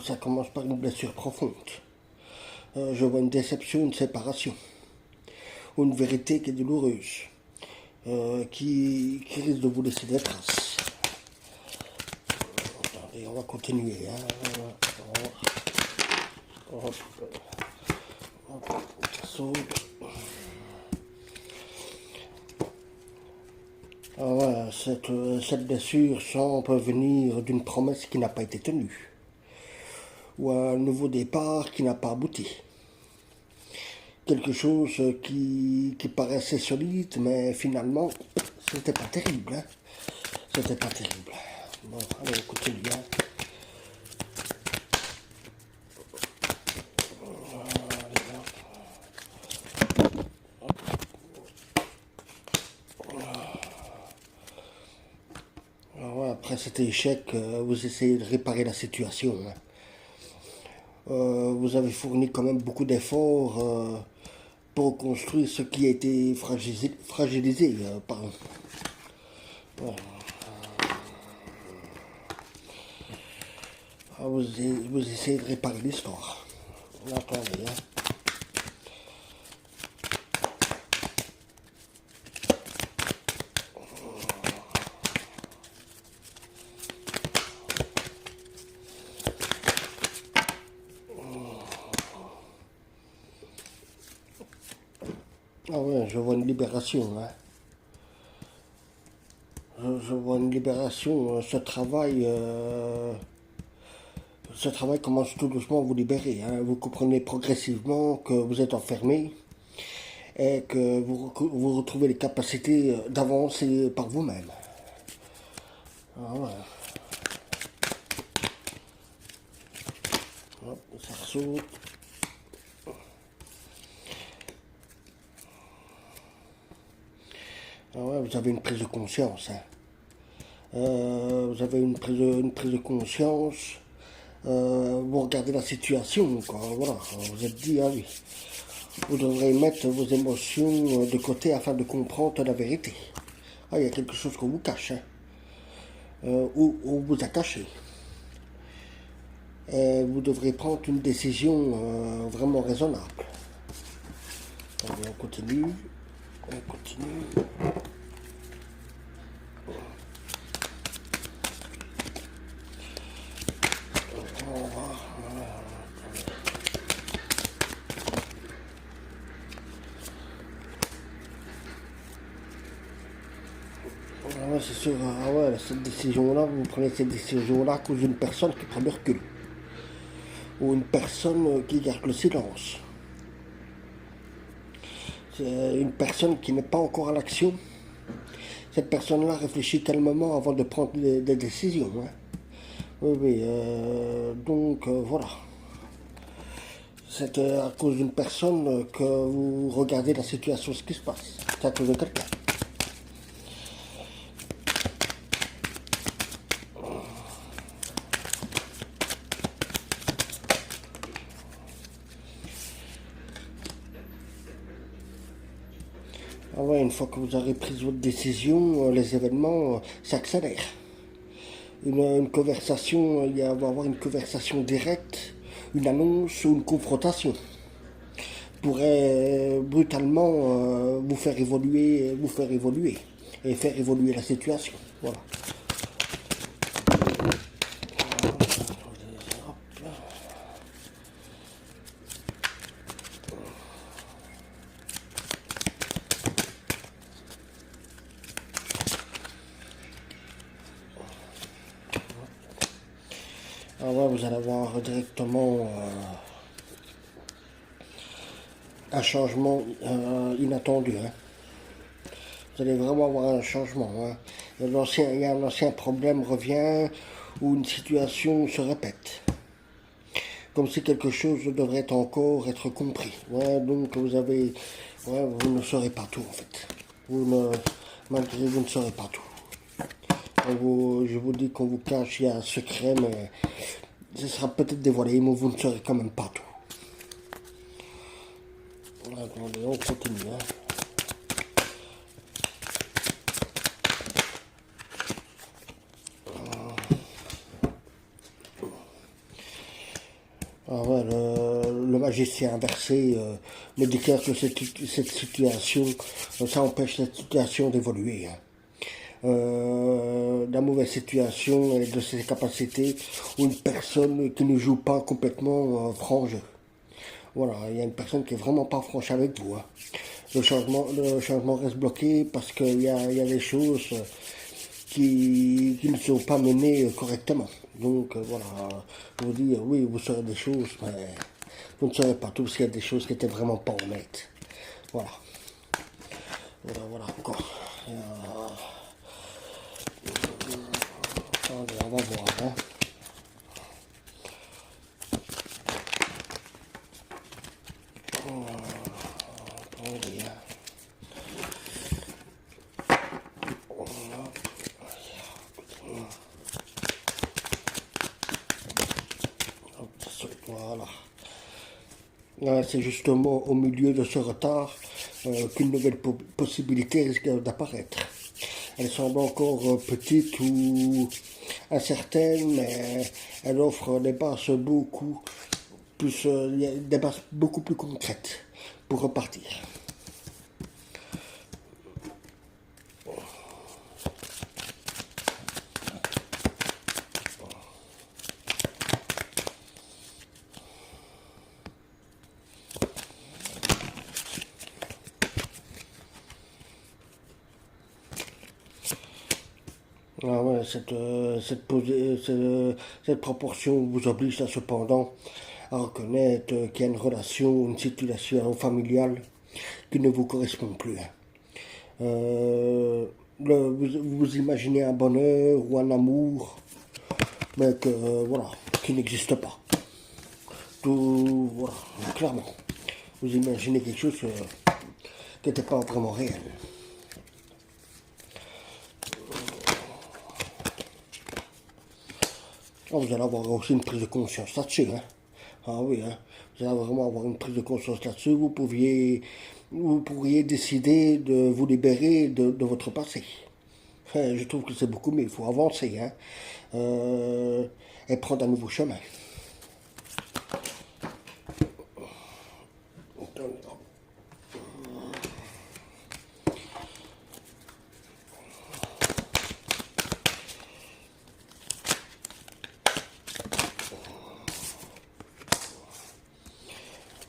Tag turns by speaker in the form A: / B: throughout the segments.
A: ça commence par une blessure profonde. Je vois une déception, une séparation, ou une vérité qui est douloureuse, qui risque de vous laisser des traces. Attendez, on va continuer. Ça saute. Voilà, cette blessure semble venir d'une promesse qui n'a pas été tenue, ou un nouveau départ qui n'a pas abouti. Quelque chose qui paraissait solide, mais finalement, c'était pas terrible. Hein. C'était pas terrible. Bon, allez, on continue. Après cet échec, vous essayez de réparer la situation. Hein. Vous avez fourni quand même beaucoup d'efforts pour construire ce qui a été fragilisé par vous essayez de réparer l'histoire. Attendez, hein. Ah ouais, je vois une libération. Hein. Je vois une libération. Ce travail commence tout doucement à vous libérer. Hein. Vous comprenez progressivement que vous êtes enfermé et que vous retrouvez les capacités d'avancer par vous-même. Ah ouais. Hop, ça ressaute. Ah ouais, vous avez une prise de conscience. Hein. Vous avez une prise de conscience. Vous regardez la situation, quoi. Voilà, vous êtes dit, ah oui, vous devrez mettre vos émotions de côté afin de comprendre la vérité. Ah, il y a quelque chose qu'on vous cache, hein. Ou vous a caché. Et vous devrez prendre une décision vraiment raisonnable. Allez, on continue. On continue. Ah ouais, c'est sûr, ah ouais, cette décision-là, vous prenez cette décision-là à cause d'une personne qui prend le recul. Ou une personne qui garde le silence. C'est une personne qui n'est pas encore à l'action. Cette personne-là réfléchit calmement avant de prendre des décisions. Hein. Oui, oui, donc voilà. C'est à cause d'une personne que vous regardez la situation, ce qui se passe. C'est à cause de quelqu'un. Ah ouais, une fois que vous aurez pris votre décision, les événements s'accélèrent. Une conversation, il va y avoir une conversation directe, une annonce ou une confrontation pourrait brutalement vous faire évoluer et faire évoluer la situation. Voilà. Ah ouais, vous allez avoir directement un changement inattendu. Hein. Vous allez vraiment avoir un changement. Hein. Il y a un ancien problème revient ou une situation se répète. Comme si quelque chose devrait encore être compris. Ouais, donc vous ne saurez pas tout en fait. Malgré vous ne saurez pas tout. Je vous dis qu'on vous cache, il y a un secret, mais ce sera peut-être dévoilé, mais vous ne saurez quand même pas tout. Attendez, on continue. Hein. magicien inversé me déclare que cette situation, ça empêche cette situation d'évoluer. Hein. La mauvaise situation et de ses capacités ou une personne qui ne joue pas complètement franc jeu. Voilà, il y a une personne qui est vraiment pas franche avec vous. Hein. Le changement reste bloqué parce qu'il y a des choses qui ne sont pas menées correctement. Donc voilà, je vous dis, oui, vous saurez des choses, mais vous ne saurez pas tout, parce qu'il y a des choses qui étaient vraiment pas honnêtes. Voilà. Voilà encore. Attendez, on va voir. Hein. Attendez, hein. Voilà. C'est justement au milieu de ce retard qu'une nouvelle possibilité risque d'apparaître. Elle semble encore petite ou incertaine, mais elle offre des bases beaucoup plus concrètes pour repartir. Ah ouais, cette proportion vous oblige cependant à reconnaître qu'il y a une relation, une situation familiale qui ne vous correspond plus. Hein. Vous imaginez un bonheur ou un amour, mais qui n'existe pas. Tout, voilà, clairement. Vous imaginez quelque chose qui n'était pas vraiment réel. Vous allez avoir aussi une prise de conscience là-dessus. Hein. Ah oui, hein. Vous allez vraiment avoir une prise de conscience là-dessus. Vous pourriez décider de vous libérer de votre passé. Enfin, je trouve que c'est beaucoup mieux. Il faut avancer. Hein. Et prendre un nouveau chemin.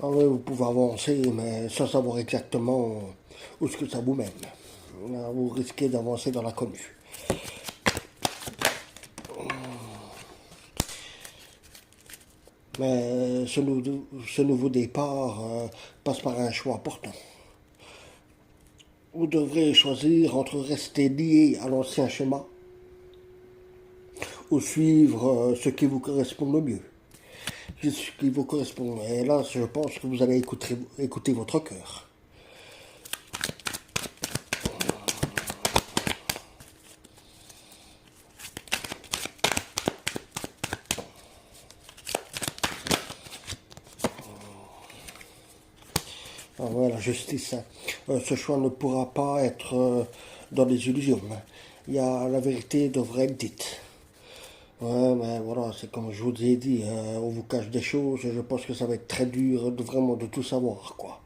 A: Ah oui, vous pouvez avancer, mais sans savoir exactement où ce que ça vous mène. Là, vous risquez d'avancer dans l'inconnu. Mais ce nouveau départ passe par un choix important. Vous devrez choisir entre rester lié à l'ancien schéma ou suivre ce qui vous correspond le mieux. Ce qui vous correspond. Et là, je pense que vous allez écouter votre cœur. Ah ouais, la justice. Hein. Ce choix ne pourra pas être dans les illusions. Hein. La vérité devrait être dite. Ouais, mais voilà, c'est comme je vous ai dit, on vous cache des choses, et je pense que ça va être très dur vraiment de tout savoir, quoi.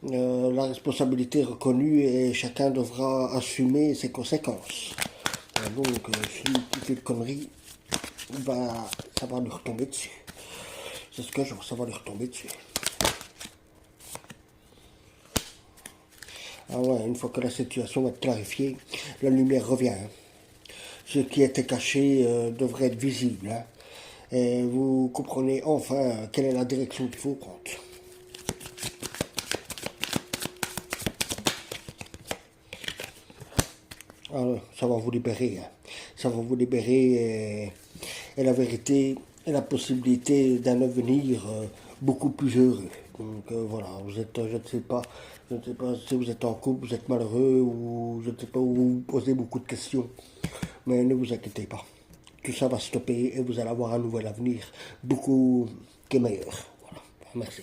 A: La responsabilité est reconnue et chacun devra assumer ses conséquences. Donc, celui qui fait de conneries, ça va lui retomber dessus. C'est ce que je vois, ça va lui retomber dessus. Ah ouais, une fois que la situation va être clarifiée, la lumière revient. Hein. Ce qui était caché devrait être visible. Hein. Et vous comprenez enfin quelle est la direction qu'il faut prendre. Alors, ça va vous libérer. Hein. Ça va vous libérer et la vérité et la possibilité d'un avenir beaucoup plus heureux. Donc voilà, je ne sais pas si vous êtes en couple, vous êtes malheureux ou je ne sais pas où vous posez beaucoup de questions. Mais ne vous inquiétez pas. Tout ça va stopper et vous allez avoir un nouvel avenir beaucoup qui est meilleur. Voilà. Merci.